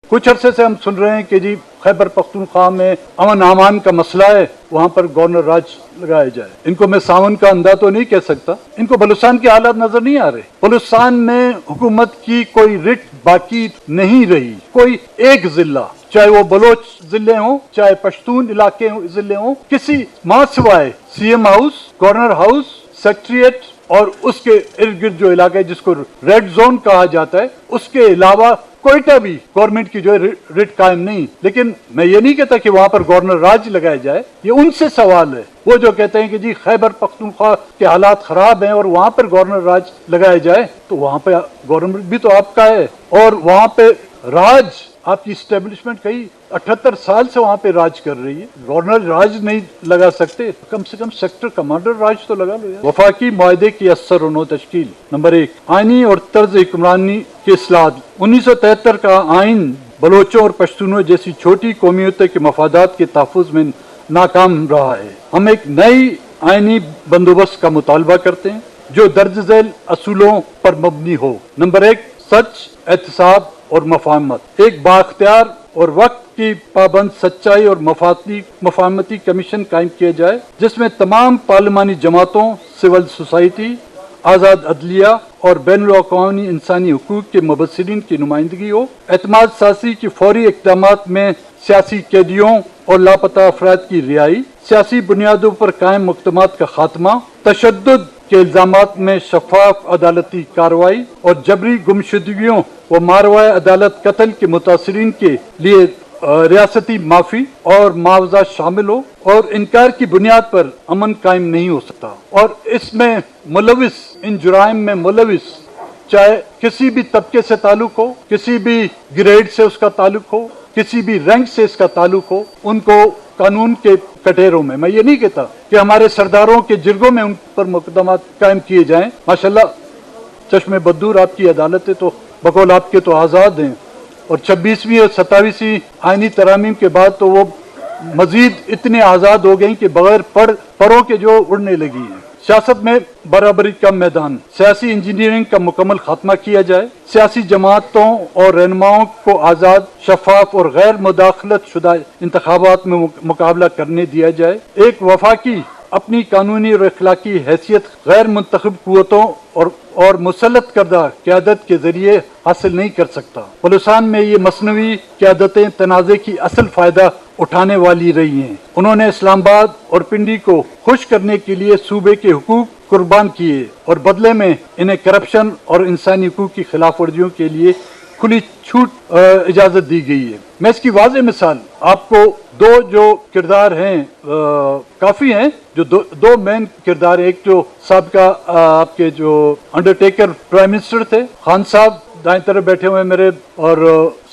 کچھ عرصے سے ہم سن رہے ہیں کہ جی خیبر پختونخوا میں امن امان کا مسئلہ ہے، وہاں پر گورنر راج لگایا جائے۔ ان کو میں ساون کا اندھا تو نہیں کہہ سکتا، ان کو بلوچستان کے حالات نظر نہیں آ رہے۔ بلوچستان میں حکومت کی کوئی رٹ باقی نہیں رہی، کوئی ایک ضلع، چاہے وہ بلوچ ضلع ہوں، چاہے پشتون علاقے ضلع ہوں، کسی ماں سوائے سی ایم ہاؤس، گورنر ہاؤس، سیکٹریٹ اور اس کے ارد گرد جو علاقہ ہے جس کو ریڈ زون کہا جاتا ہے، اس کے علاوہ کوئٹہ بھی گورنمنٹ کی جو ہے رٹ قائم نہیں۔ لیکن میں یہ نہیں کہتا کہ وہاں پر گورنر راج لگایا جائے، یہ ان سے سوال ہے۔ وہ جو کہتے ہیں کہ جی خیبر پختونخوا کے حالات خراب ہیں اور وہاں پر گورنر راج لگایا جائے، تو وہاں پہ گورنمنٹ بھی تو آپ کا ہے، اور وہاں پہ راج آپ کی اسٹیبلشمنٹ کئی 78 سال سے وہاں پہ راج کر رہی ہے، گورنر راج نہیں لگا سکتے، کم سے کم سیکٹر کمانڈر راج تو لگا لو۔ وفاقی معاہدے کی اثر و نو تشکیل۔ نمبر 1، آئینی اور طرز حکمرانی کی اصلاحات۔ 1973 کا آئین بلوچوں اور پشتونوں جیسی چھوٹی قومیتوں کے مفادات کے تحفظ میں ناکام رہا ہے۔ ہم ایک نئی آئینی بندوبست کا مطالبہ کرتے ہیں جو درج ذیل اصولوں پر مبنی ہو۔ نمبر 1، سچ، احتساب اور مفاہمت۔ ایک بااختیار اور وقت کی پابند سچائی اور مفاہمتی کمیشن قائم کیا جائے جس میں تمام پارلیمانی جماعتوں، سول سوسائٹی، آزاد عدلیہ اور بین الاقوامی انسانی حقوق کے مبصرین کی نمائندگی ہو۔ اعتماد سازی کی فوری اقدامات میں سیاسی قیدیوں اور لاپتہ افراد کی رہائی، سیاسی بنیادوں پر قائم مقدمات کا خاتمہ، تشدد کے الزامات میں شفاف عدالتی کارروائی اور جبری گمشدگیوں و ماروائے عدالت قتل کے متاثرین کے لیے ریاستی معافی اور معاوضہ شامل ہو، اور انکار کی بنیاد پر امن قائم نہیں ہو سکتا۔ اور اس میں ملوث، ان جرائم میں ملوث چاہے کسی بھی طبقے سے تعلق ہو، کسی بھی گریڈ سے اس کا تعلق ہو، کسی بھی رینک سے اس کا تعلق ہو، ان کو قانون کے کٹہروں میں یہ نہیں کہتا کہ ہمارے سرداروں کے جرگوں میں ان پر مقدمات قائم کیے جائیں۔ ماشاءاللہ چشم بدور آپ کی عدالتیں تو بقول آپ کے تو آزاد ہیں، اور 26ویں اور 27ویں آئینی ترامیم کے بعد تو وہ مزید اتنے آزاد ہو گئیں کہ بغیر پروں کے جو اڑنے لگی ہیں۔ سیاست میں برابری کا میدان، سیاسی انجینئرنگ کا مکمل خاتمہ کیا جائے، سیاسی جماعتوں اور رہنماؤں کو آزاد، شفاف اور غیر مداخلت شدہ انتخابات میں مقابلہ کرنے دیا جائے۔ ایک وفاقی اپنی قانونی اور اخلاقی حیثیت غیر منتخب قوتوں اور مسلط کردہ قیادت کے ذریعے حاصل نہیں کر سکتا۔ بلوچستان میں یہ مصنوعی قیادتیں تنازع کی اصل فائدہ اٹھانے والی رہی ہیں۔ انہوں نے اسلام آباد اور پنڈی کو خوش کرنے کے لیے صوبے کے حقوق قربان کیے، اور بدلے میں انہیں کرپشن اور انسانی حقوق کی خلاف ورزیوں کے لیے کھلی چھوٹ اجازت دی گئی ہے۔ میں اس کی واضح مثال آپ کو دو جو کردار ہیں کافی ہیں، جو دو مین کردار، ایک جو سابقہ آپ کے جو انڈرٹیکر پرائم منسٹر تھے، خان صاحب دائیں طرف بیٹھے ہوئے میرے، اور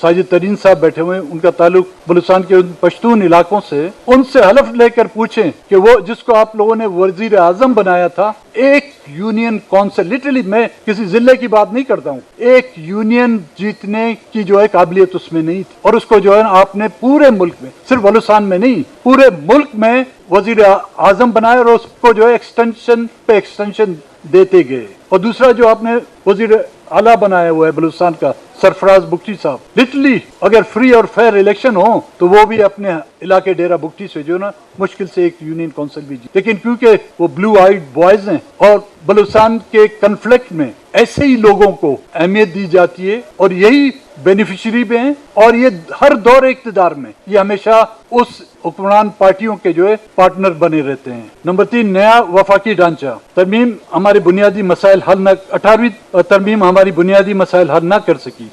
ساجد ترین صاحب بیٹھے ہوئے، ان کا تعلق بلوچستان کے پشتون علاقوں سے۔ ان سے حلف لے کر پوچھیں کہ وہ جس کو آپ لوگوں نے وزیر اعظم بنایا تھا، ایک یونین کونسل، لٹرلی میں کسی ضلع کی بات نہیں کرتا ہوں، ایک یونین جیتنے کی جو ہے قابلیت اس میں نہیں تھی، اور اس کو جو ہے آپ نے پورے ملک میں، صرف بلوچستان میں نہیں، پورے ملک میں وزیر اعظم بنایا، اور اس کو جو ہے ایکسٹینشن پہ ایکسٹینشن دیتے گئے۔ اور دوسرا جو آپ نے وزیر اعلیٰ بنایا ہوا ہے بلوچستان کا، سرفراز بگٹی صاحب، لٹرلی اگر فری اور فیئر الیکشن ہو تو وہ بھی اپنے علاقے ڈیرہ بگٹی سے جو نا مشکل سے ایک یونین کونسل بھی جیتے، لیکن کیونکہ وہ بلو آئیڈ بوائز ہیں، اور بلوچستان کے کنفلکٹ میں ایسے ہی لوگوں کو اہمیت دی جاتی ہے، اور یہی بینیفیشری بھی ہیں، اور یہ ہر دور اقتدار میں یہ ہمیشہ اس حکمران پارٹیوں کے جو ہے پارٹنر بنے رہتے ہیں۔ نمبر 3، نیا وفاقی ڈھانچہ۔ ترمیم ہمارے بنیادی مسائل حل نہ 18ویں ترمیم ہماری بنیادی مسائل حل نہ کر سکی۔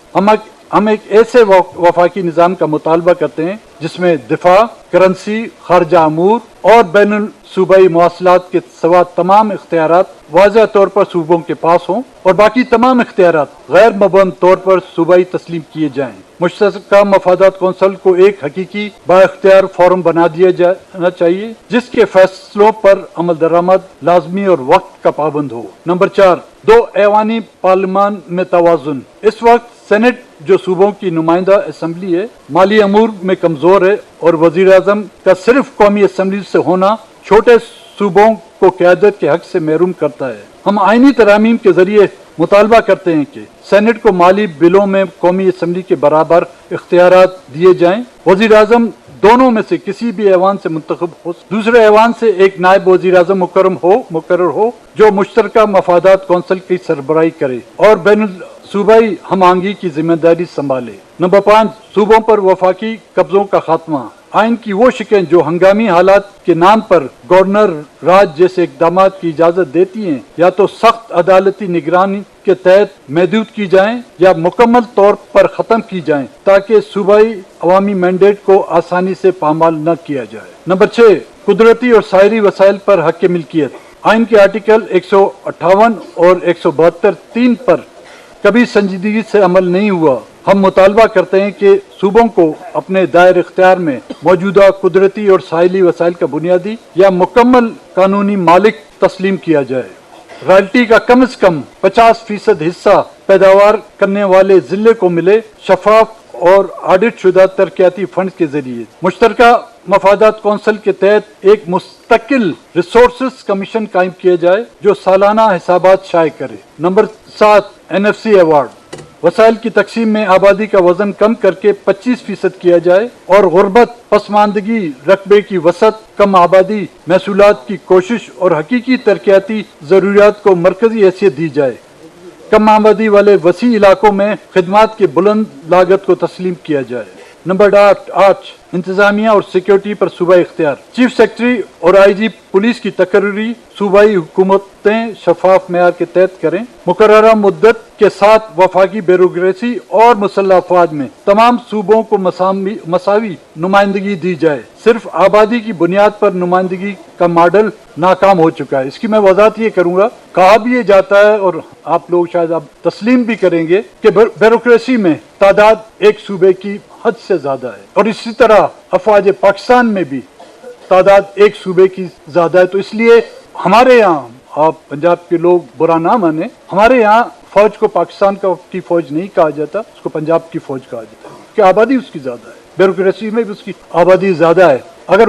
ہم ایک ایسے وفاقی نظام کا مطالبہ کرتے ہیں جس میں دفاع، کرنسی، خارجہ امور اور بین الصوبائی مواصلات کے سوا تمام اختیارات واضح طور پر صوبوں کے پاس ہوں، اور باقی تمام اختیارات غیر مبہم طور پر صوبائی تسلیم کیے جائیں۔ مشترکہ مفادات کونسل کو ایک حقیقی با اختیار فورم بنا دیا جانا چاہیے جس کے فیصلوں پر عمل درآمد لازمی اور وقت کا پابند ہو۔ نمبر 4، 2 ایوانی پارلیمان میں توازن۔ اس وقت سینٹ جو صوبوں کی نمائندہ اسمبلی ہے، مالی امور میں کمزور ہے، اور وزیر اعظم کا صرف قومی اسمبلی سے ہونا چھوٹے صوبوں کو قیادت کے حق سے محروم کرتا ہے۔ ہم آئینی ترامیم کے ذریعے مطالبہ کرتے ہیں کہ سینٹ کو مالی بلوں میں قومی اسمبلی کے برابر اختیارات دیے جائیں، وزیر اعظم دونوں میں سے کسی بھی ایوان سے منتخب ہو، دوسرے ایوان سے ایک نائب وزیر اعظم مقرر ہو جو مشترکہ مفادات کونسل کی سربراہی کرے اور بین صوبائی ہم آہنگی کی ذمہ داری سنبھالے۔ نمبر 5، صوبوں پر وفاقی قبضوں کا خاتمہ۔ آئین کی وہ شقیں جو ہنگامی حالات کے نام پر گورنر راج جیسے اقدامات کی اجازت دیتی ہیں یا تو سخت عدالتی نگرانی کے تحت محدود کی جائیں یا مکمل طور پر ختم کی جائیں تاکہ صوبائی عوامی مینڈیٹ کو آسانی سے پامال نہ کیا جائے۔ نمبر 6، قدرتی اور سائری وسائل پر حق ملکیت۔ آئین کے آرٹیکل 158 اور 172(3) پر کبھی سنجیدگی سے عمل نہیں ہوا۔ ہم مطالبہ کرتے ہیں کہ صوبوں کو اپنے دائر اختیار میں موجودہ قدرتی اور ساحلی وسائل کا بنیادی یا مکمل قانونی مالک تسلیم کیا جائے۔ رائلٹی کا کم از کم 50% حصہ پیداوار کرنے والے ضلع کو ملے، شفاف اور آڈٹ شدہ ترقیاتی فنڈ کے ذریعے۔ مشترکہ مفادات کونسل کے تحت ایک مستقل ریسورسز کمیشن قائم کیا جائے جو سالانہ حسابات شائع کرے۔ Number 7، NFC award. وسائل کی تقسیم میں آبادی کا وزن کم کر کے 25% کیا جائے اور غربت، پسماندگی، رقبے کی وسعت، کم آبادی، محصولات کی کوشش اور حقیقی ترقیاتی ضروریات کو مرکزی حیثیت دی جائے۔ کم آبادی والے وسیع علاقوں میں خدمات کی بلند لاگت کو تسلیم کیا جائے۔ نمبر 8، انتظامیہ اور سیکیورٹی پر صوبائی اختیار۔ چیف سیکرٹری اور IG پولیس کی تقرری صوبائی حکومتیں شفاف معیار کے تحت کریں۔ مقررہ مدت کے ساتھ وفاقی بیوروکریسی اور مسلح افواج میں تمام صوبوں کو مساوی نمائندگی دی جائے۔ صرف آبادی کی بنیاد پر نمائندگی کا ماڈل ناکام ہو چکا ہے۔ اس کی میں وضاحت یہ کروں گا، کہا بھی یہ جاتا ہے اور آپ لوگ شاید آپ تسلیم بھی کریں گے کہ بیوروکریسی میں تعداد ایک صوبے کی حد سے زیادہ ہے، اور اسی طرح افواج پاکستان میں بھی تعداد ایک صوبے کی زیادہ ہے۔ تو اس لیے ہمارے یہاں، آپ پنجاب کے لوگ برا نہ مانیں، ہمارے یہاں فوج کو پاکستان کی فوج نہیں کہا جاتا، اس کو پنجاب کی فوج کہا جاتا ہے کہ آبادی اس کی زیادہ ہے، بیوروکریسی میں بھی اس کی آبادی زیادہ ہے۔ اگر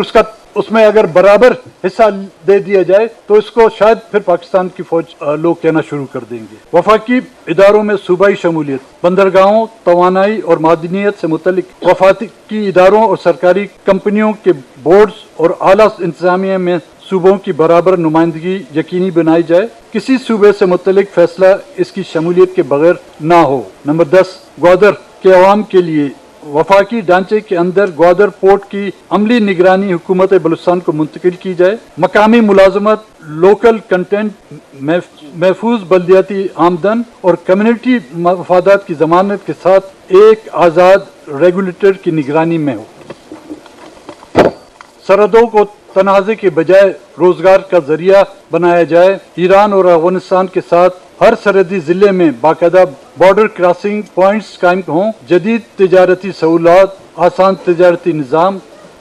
اس میں اگر برابر حصہ دے دیا جائے تو اس کو شاید پھر پاکستان کی فوج لوگ کہنا شروع کر دیں گے۔ وفاقی اداروں میں صوبائی شمولیت۔ بندرگاہوں، توانائی اور معدنیات سے متعلق وفاقی اداروں اور سرکاری کمپنیوں کے بورڈز اور اعلیٰ انتظامیہ میں صوبوں کی برابر نمائندگی یقینی بنائی جائے۔ کسی صوبے سے متعلق فیصلہ اس کی شمولیت کے بغیر نہ ہو۔ نمبر 10، گوادر کے عوام کے لیے وفاقی ڈھانچے کے اندر گوادر پورٹ کی عملی نگرانی حکومت بلوچستان کو منتقل کی جائے۔ مقامی ملازمت، لوکل کنٹینٹ، محفوظ بلدیاتی آمدن اور کمیونٹی مفادات کی ضمانت کے ساتھ ایک آزاد ریگولیٹر کی نگرانی میں ہو۔ سرحدوں کو تنازع کے بجائے روزگار کا ذریعہ بنایا جائے۔ ایران اور افغانستان کے ساتھ ہر سرحدی ضلع میں باقاعدہ بارڈر کراسنگ پوائنٹس قائم ہوں۔ جدید تجارتی سہولات، آسان تجارتی نظام،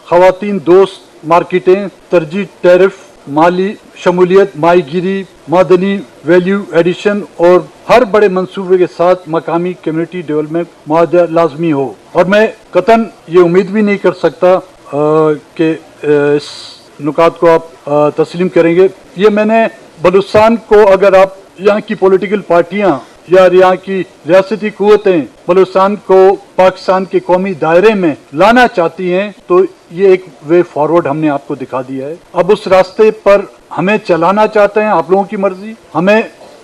خواتین دوست مارکیٹیں، ترجیح ٹیرف، مالی شمولیت، ماہی گیری، معدنی ویلیو ایڈیشن اور ہر بڑے منصوبے کے ساتھ مقامی کمیونٹی ڈیولپمنٹ معاہدہ لازمی ہو۔ اور میں قطعاً یہ امید بھی نہیں کر سکتا کہ اس نکات کو آپ تسلیم کریں گے۔ یہ میں نے بلوچستان کو، اگر آپ یہاں کی پولیٹیکل پارٹیاں یا یہاں کی ریاستی قوتیں بلوچستان کو پاکستان کے قومی دائرے میں لانا چاہتی ہیں تو یہ ایک وے فارورڈ ہم نے آپ کو دکھا دیا ہے۔ اب اس راستے پر ہمیں چلانا چاہتے ہیں، آپ لوگوں کی مرضی، ہمیں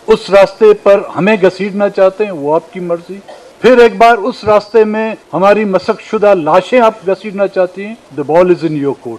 اس راستے پر ہمیں گھسیٹنا چاہتے ہیں، وہ آپ کی مرضی، پھر ایک بار اس راستے میں ہماری مسخ شدہ لاشیں آپ گھسیٹنا چاہتی ہیں، the ball is in your court۔